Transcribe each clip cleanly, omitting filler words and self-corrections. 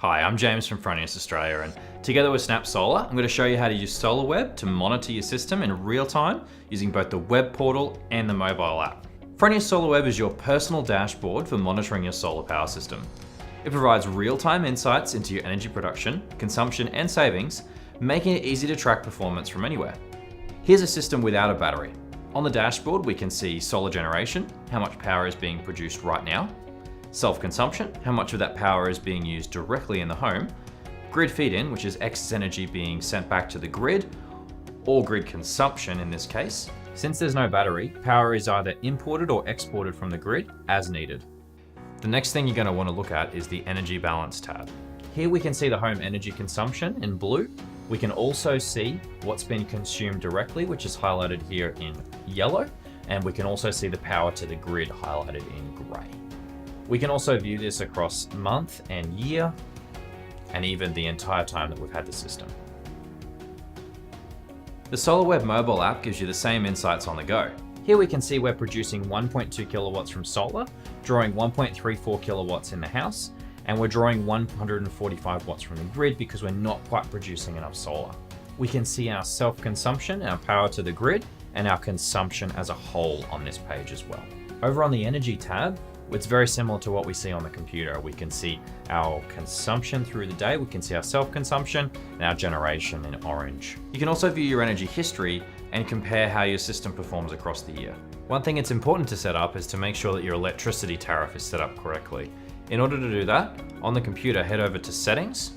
Hi, I'm James from Fronius Australia, and together with Snap Solar, I'm going to show you how to use SolarWeb to monitor your system in real time using both the web portal and the mobile app. Fronius SolarWeb is your personal dashboard for monitoring your solar power system. It provides real-time insights into your energy production, consumption, and savings, making it easy to track performance from anywhere. Here's a system without a battery. On the dashboard, we can see solar generation, how much power is being produced right now, self-consumption, how much of that power is being used directly in the home, grid feed-in, which is excess energy being sent back to the grid, or grid consumption in this case. Since there's no battery, power is either imported or exported from the grid as needed. The next thing you're going to want to look at is the Energy Balance tab. Here we can see the home energy consumption in blue. We can also see what's been consumed directly, which is highlighted here in yellow, and we can also see the power to the grid highlighted in grey. We can also view this across month and year, and even the entire time that we've had the system. The SolarWeb mobile app gives you the same insights on the go. Here we can see we're producing 1.2 kilowatts from solar, drawing 1.34 kilowatts in the house, and we're drawing 145 watts from the grid because we're not quite producing enough solar. We can see our self-consumption, our power to the grid, and our consumption as a whole on this page as well. Over on the Energy tab, it's very similar to what we see on the computer. We can see our consumption through the day, we can see our self-consumption, and our generation in orange. You can also view your energy history and compare how your system performs across the year. One thing it's important to set up is to make sure that your electricity tariff is set up correctly. In order to do that, on the computer, head over to Settings,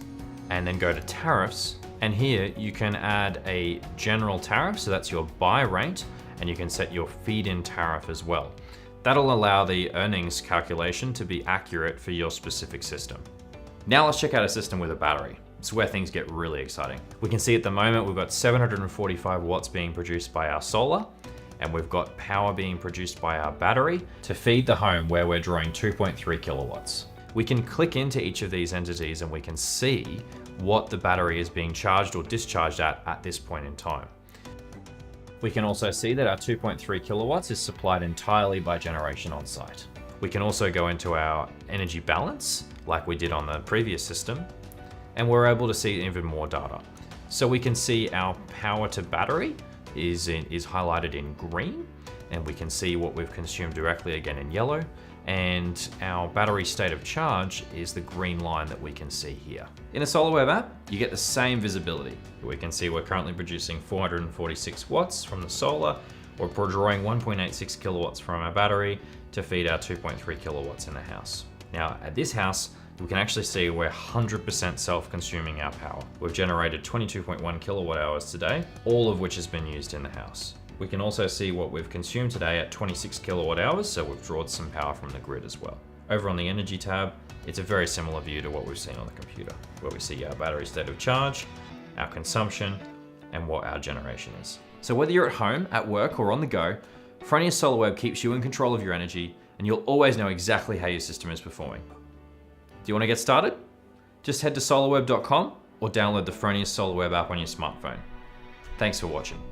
and then go to Tariffs, and here you can add a general tariff, so that's your buy rate, and you can set your feed-in tariff as well. That'll allow the earnings calculation to be accurate for your specific system. Now let's check out a system with a battery. It's where things get really exciting. We can see at the moment we've got 745 watts being produced by our solar, and we've got power being produced by our battery to feed the home where we're drawing 2.3 kilowatts. We can click into each of these entities and we can see what the battery is being charged or discharged at this point in time. We can also see that our 2.3 kilowatts is supplied entirely by generation on site. We can also go into our energy balance, like we did on the previous system, and we're able to see even more data. So we can see our power to battery is highlighted in green, and we can see what we've consumed directly again in yellow, and our battery state of charge is the green line that we can see here. In a SolarWeb app, you get the same visibility. We can see we're currently producing 446 watts from the solar. We're drawing 1.86 kilowatts from our battery to feed our 2.3 kilowatts in the house. Now, at this house, we can actually see we're 100% self-consuming our power. We've generated 22.1 kilowatt hours today, all of which has been used in the house. We can also see what we've consumed today at 26 kilowatt hours, so we've drawn some power from the grid as well. Over on the Energy tab, it's a very similar view to what we've seen on the computer, where we see our battery state of charge, our consumption, and what our generation is. So whether you're at home, at work, or on the go, Fronius SolarWeb keeps you in control of your energy, and you'll always know exactly how your system is performing. Do you want to get started? Just head to solarweb.com or download the Fronius SolarWeb app on your smartphone. Thanks for watching.